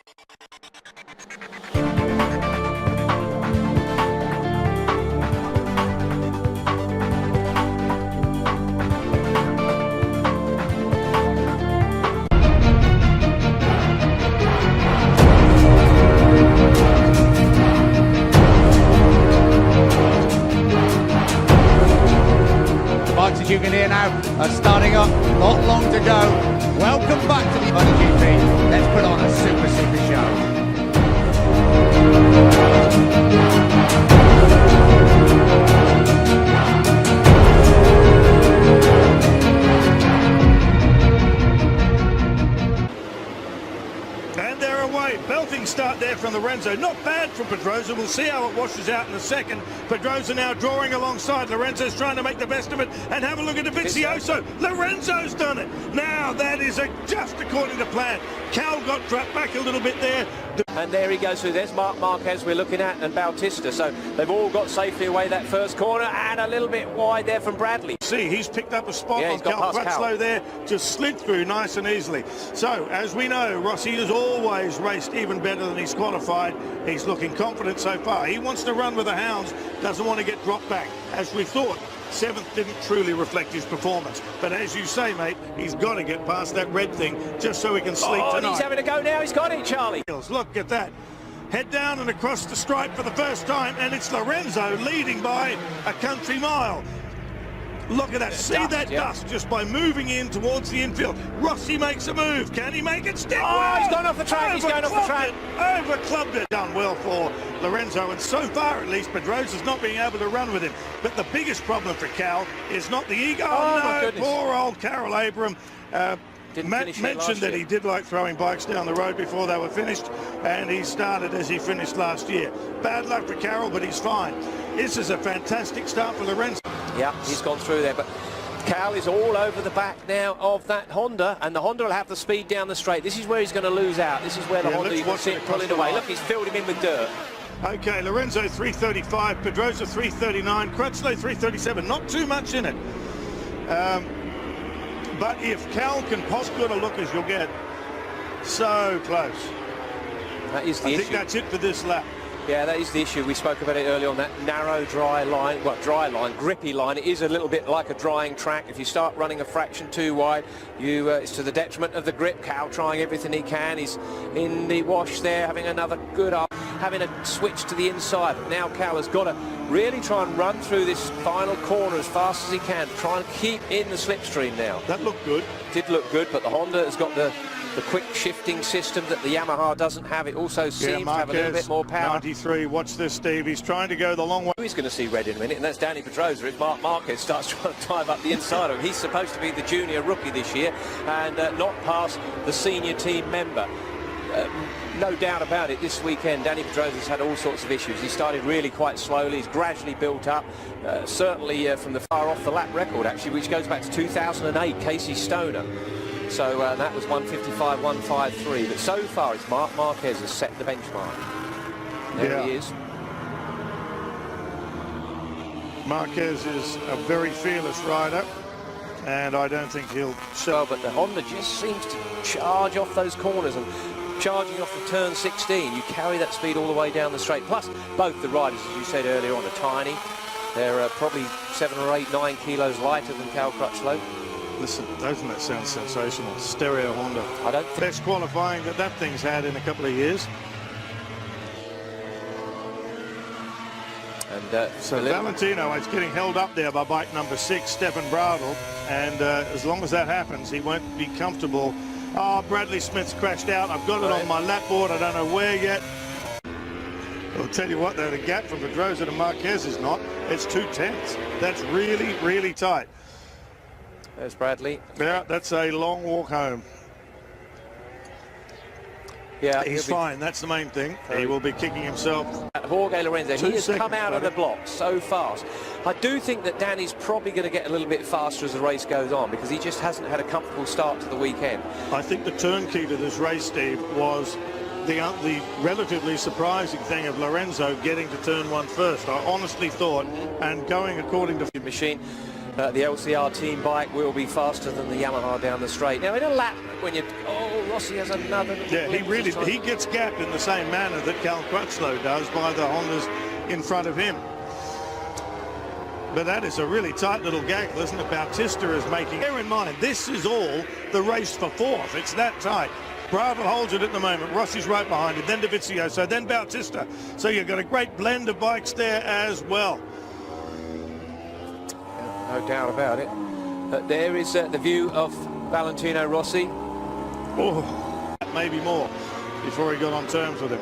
As you can hear now, are starting up, not long to go. Welcome back to the MotoGP. Let's put on a super show. And they're away. Belting start there from Lorenzo. Not bad for Pedrosa. We'll see how it washes out in a second. Pedrosa now drawing alongside. Lorenzo's trying to make the best of it. And have a look at Dovizioso. Lorenzo's done it. Now that is just according to plan. Cal got dropped back a little bit there. And there he goes through. There's Marc Marquez we're looking at, and Bautista. So they've all got safely away that first corner, and a little bit wide there from Bradley. See, he's picked up a spot on Cal Crutchlow there, just slid through nice and easily. So, as we know, Rossi has always raced even better than he's qualified. He's looking confident so far. He wants to run with the hounds, doesn't want to get dropped back. As we thought, 7th didn't truly reflect his performance. But as you say, mate, he's got to get past that red thing just so he can sleep tonight. He's having a go now. He's got it, Charlie. Look at that. Head down and across the stripe for the first time, and it's Lorenzo leading by a country mile. Look at that. See that dust just by moving in towards the infield. Rossi makes a move. Can he make it stick? Oh, he's gone off the track. He's going off the track. Overclubbed it. Done well for Lorenzo, and so far at least Pedrosa's not being able to run with him. But the biggest problem for Cal is not the ego. Oh, no, poor old Carroll Abram. Mentioned that he did like throwing bikes down the road before they were finished, and he started as he finished last year. Bad luck for Carroll, but he's fine. This is a fantastic start for Lorenzo. Yeah, he's gone through there, but Cal is all over the back now of that Honda, and the Honda will have the speed down the straight. This is where he's going to lose out. This is where the Honda, you can see it pulling away. Look, he's filled him in with dirt. Okay, Lorenzo 3:35, Pedrosa 3:39, Crutchlow 3:37. Not too much in it. But if Cal can possibly good a look as you'll get, so close. That is the issue. I think that's it for this lap. Yeah, that is the issue. We spoke about it earlier on, that narrow, dry line, well, dry line, grippy line. It is a little bit like a drying track. If you start running a fraction too wide, it's to the detriment of the grip. Cal trying everything he can. He's in the wash there, having another good up, having a switch to the inside. But now Cal has got to really try and run through this final corner as fast as he can. Try and keep in the slipstream now. That looked good. Did look good, but the Honda has got the quick shifting system that the Yamaha doesn't have. It also seems to have a little bit more power. 93, watch this, Steve. He's trying to go the long way. He's going to see red in a minute, and that's Danny Pedrosa. If Marc Marquez starts trying to dive up the inside of him, he's supposed to be the junior rookie this year and not past the senior team member. No doubt about it, this weekend Danny Pedrosa's had all sorts of issues. He started really quite slowly, he's gradually built up, certainly from the far off the lap record actually, which goes back to 2008, Casey Stoner. So that was 1:55.153, but so far it's Marc Marquez has set the benchmark. There he is. Marquez is a very fearless rider, and I don't think he'll... Well, but the Honda just seems to charge off those corners, and charging off the turn 16, you carry that speed all the way down the straight. Plus, both the riders, as you said earlier on, are tiny. They're probably 7 or 8, 9 kilos lighter than Cal Crutchlow. Listen, doesn't that sound sensational? Stereo Honda. I don't think... Best qualifying that thing's had in a couple of years. And so Valentino is getting held up there by bike number 6, Stefan Bradl, and as long as that happens, he won't be comfortable. Oh, Bradley Smith's crashed out. I've got it on my lap board. I don't know where yet. I'll tell you what, though, the gap from Pedrosa to Marquez is not. It's 2/10. That's really, really tight. There's Bradley. Yeah, that's a long walk home. Yeah, he's fine. That's the main thing. He will be kicking himself. Jorge Lorenzo, he has come out of the block so fast. I do think that Danny's probably going to get a little bit faster as the race goes on because he just hasn't had a comfortable start to the weekend. I think the turnkey to this race, Steve, was the relatively surprising thing of Lorenzo getting to turn 1 first. I honestly thought, and going according to machine, the LCR team bike will be faster than the Yamaha down the straight. Now in a lap, when you Rossi has another. Yeah, he gets gapped in the same manner that Cal Crutchlow does by the Hondas in front of him. But that is a really tight little gaggle, isn't it? Bautista is making. Bear in mind, this is all the race for fourth. It's that tight. Bravo holds it at the moment. Rossi's right behind it. Then Dovizioso, then Bautista. So you've got a great blend of bikes there as well. No doubt about it. There is the view of Valentino Rossi. Oh, maybe more before he got on terms with him.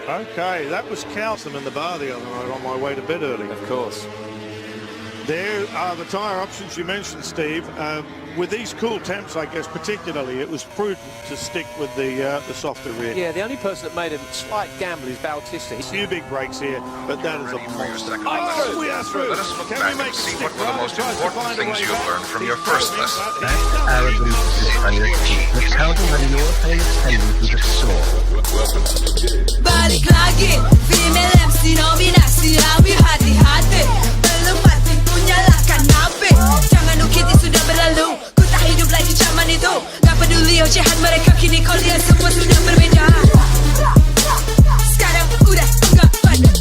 Okay, that was Calsum in the bar the other night on my way to bed early. Of course. There are the tyre options you mentioned, Steve. With these cool temps, I guess, particularly, it was prudent to stick with the softer rear. Yeah, the only person that made a slight gamble is Bautista. A few big breaks here, but that is a monster. Oh, we are through. Let us look Can back we make and see stick what were the most right? important things you learned from your first lesson. Arrogance is vanity. The counting on your face tendency to soar. Balik lagi, female MC nominasi Awi hati-hati, belum mati punyalakan nabi. Jangan ukiti sudah berlalu, ku tak hidup lagi zaman itu. Gak peduli ocehan mereka, kini kalian semua sudah berbeda. Sekarang udah enggak pada.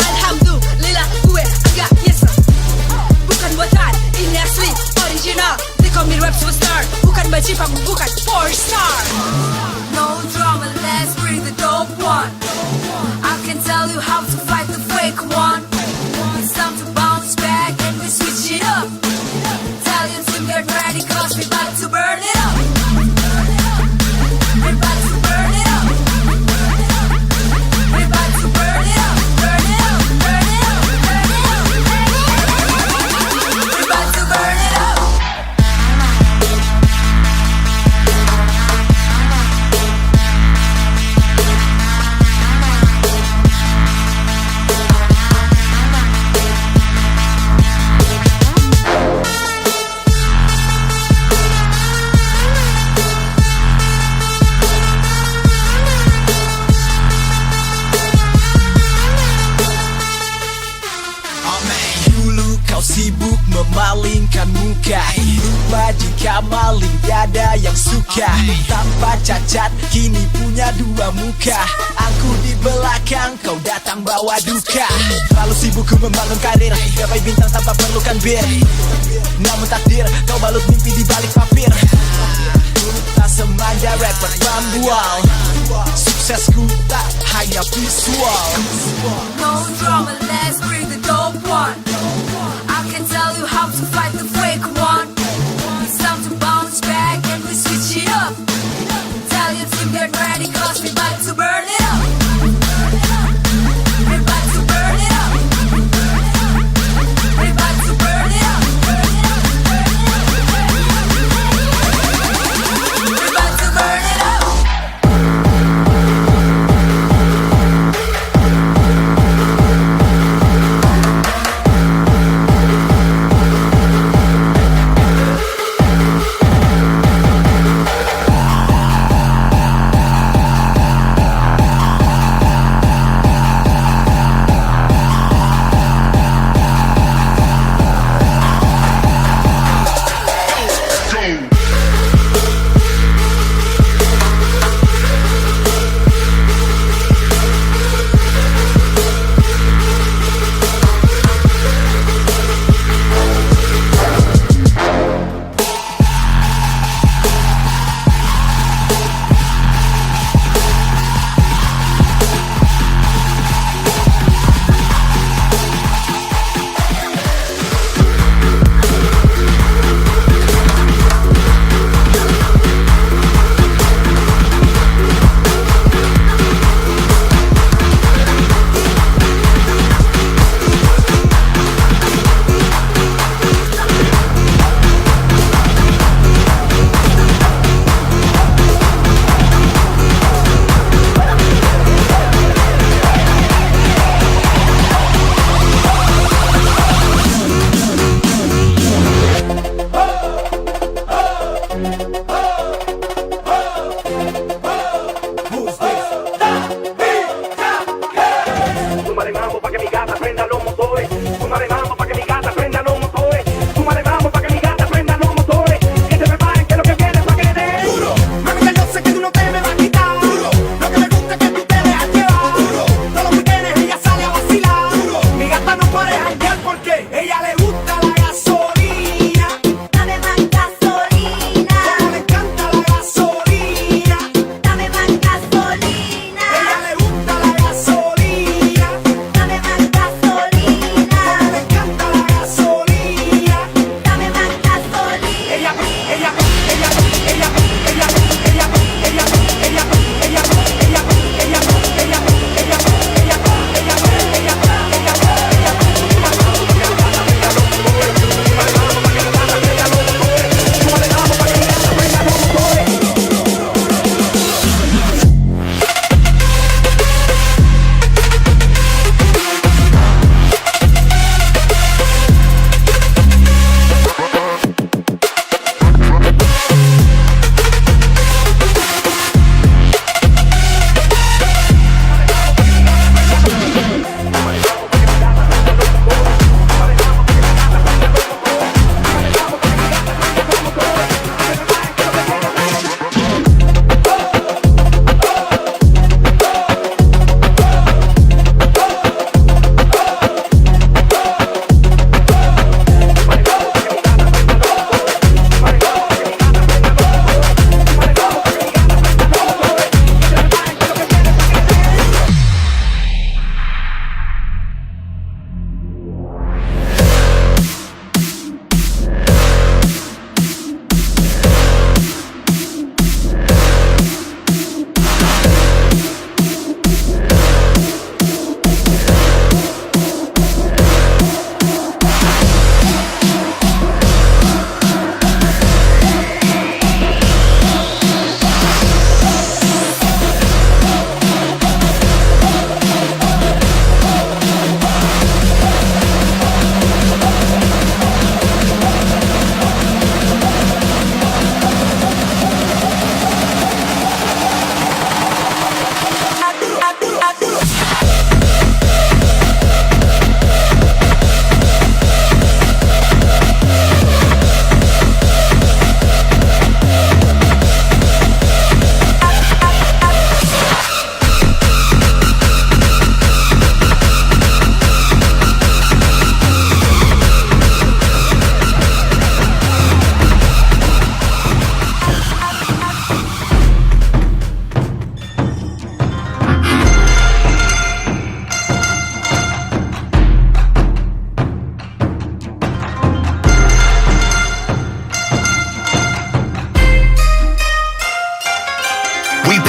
Alhamdulillah gue agak nyesel. Bukan buatan, ini asli, original. They call me rap superstar, bukan bajipang, bukan 4-star. No drama, let's bring the dope one. I can tell you how to fight the fake one. It's time to bounce back and we switch it up. Tell your team get ready, cause we about to burn it up. We're about to burn it up. We're about to burn it up. Burn it up, burn it up, burn it up, burn it up. We're about to burn it up. Sibuk memalingkan muka, lupa jika maling tiada yang suka. Tanpa cacat kini punya dua muka. Aku di belakang, kau datang bawa duka. Terlalu sibuk ku membangun karir, gapai bintang tanpa perlukan bir. Namun takdir, kau balut mimpi di balik papir. Tak semanja rapper pembual, suksesku tak hanya visual. No drama, let's bring the dope one. I can tell you how to fight the fake one. It's time to bounce back and we switch it up. Tell your team get ready, cause we about to burn it up. We're about to burn it up. We're about to burn it up. We're about to burn it up.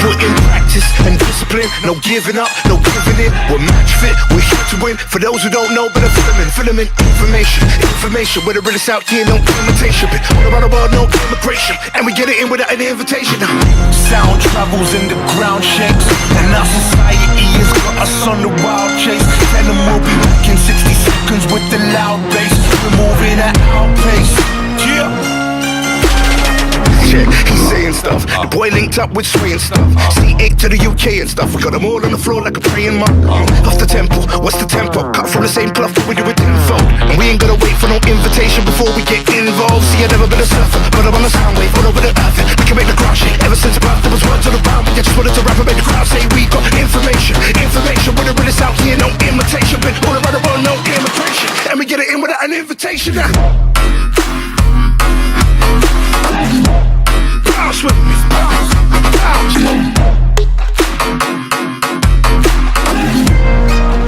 put in practice and discipline. No giving up, no giving in. We're match fit, we're here to win. For those who don't know, better filament information. Where the realest out here, no imitation. All around the world, no immigration, and we get it in without an invitation. Sound travels and the ground shakes, and our society has got us on the wild chase. Tell them we'll be back in 60 seconds with the loud bass. We're moving at our pace. Yeah. Check, he's saying stuff. The boy linked up with Sway and stuff. C8 to the UK and stuff. We got them all on the floor like a praying monk. Off the tempo, what's the tempo? Cut from the same cloth, but we do it tenfold. And we ain't gotta wait for no invitation before we get involved. See, I've never been a surfer, but I'm on a sound wave all over the earth. We can make the crowd shake. Ever since birth, there was words all around me. I just wanted to rap and make the crowd say we got information. We're the realest out here, no imitation. Been all around the world, no immigration, and we get it in without an invitation. Bounce with me, bounce, bounce.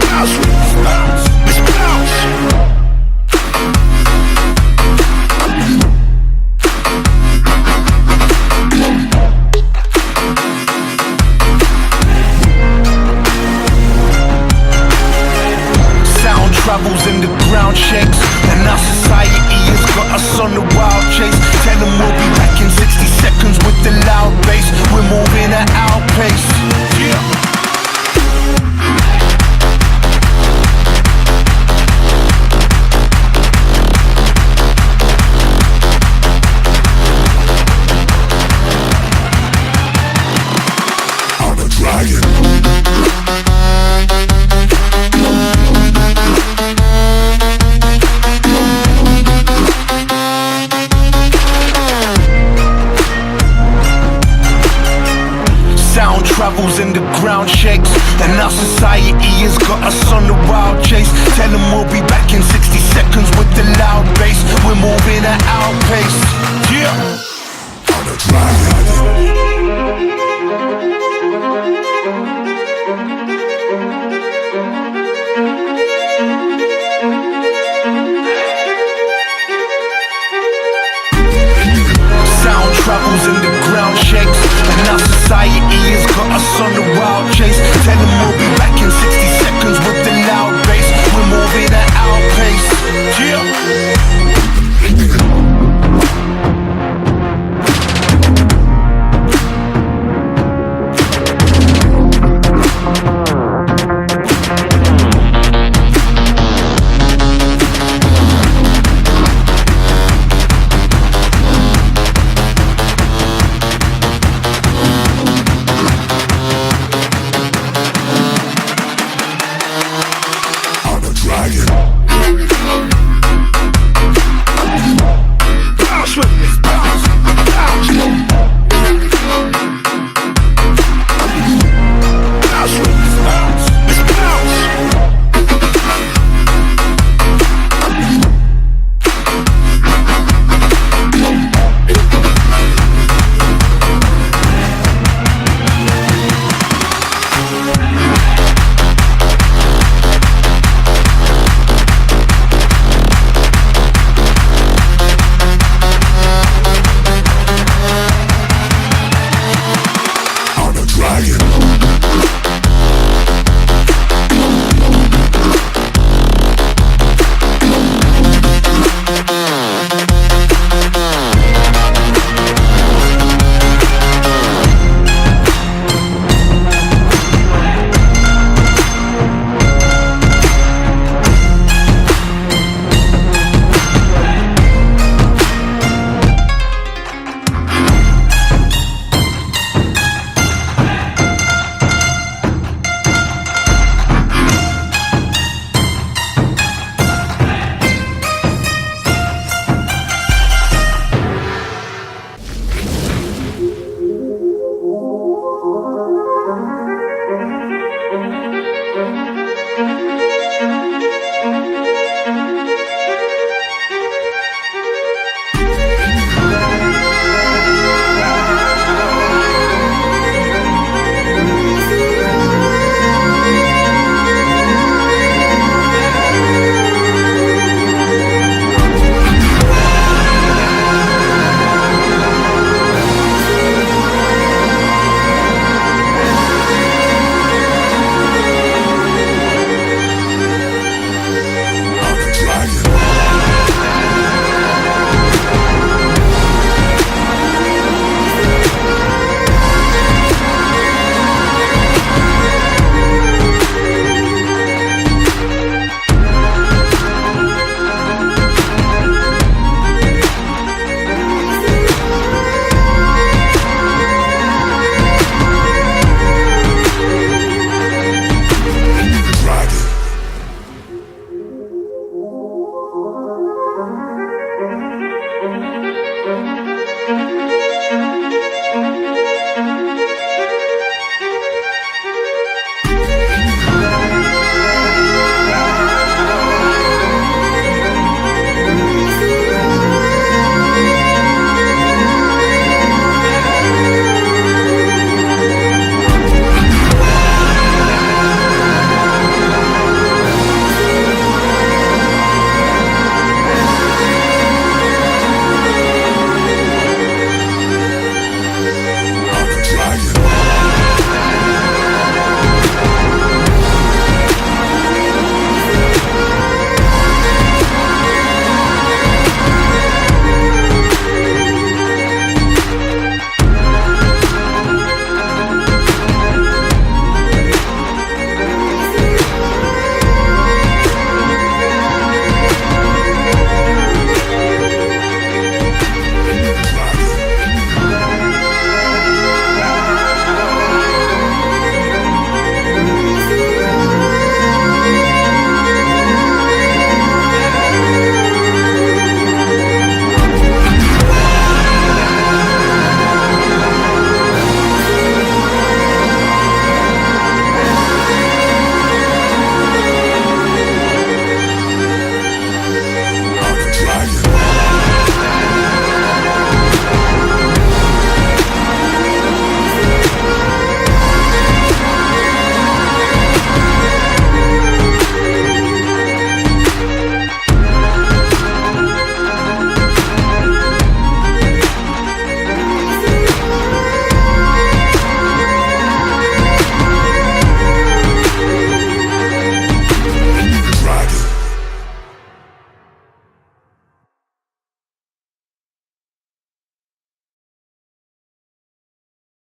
Bounce with me, bounce, let's bounce. Sound travels and the ground shakes, and our society has got us on the wild chase. Tell them we'll be back in 60 seconds with the loud bass. We're moving at our pace. Yeah. I'm a dragon. Sound travels and the ground shakes, and our society has got us on the wild chase. Tell them we'll be back in 60 seconds with the loud bass. We're moving at our pace. Yeah. I'm a dragon.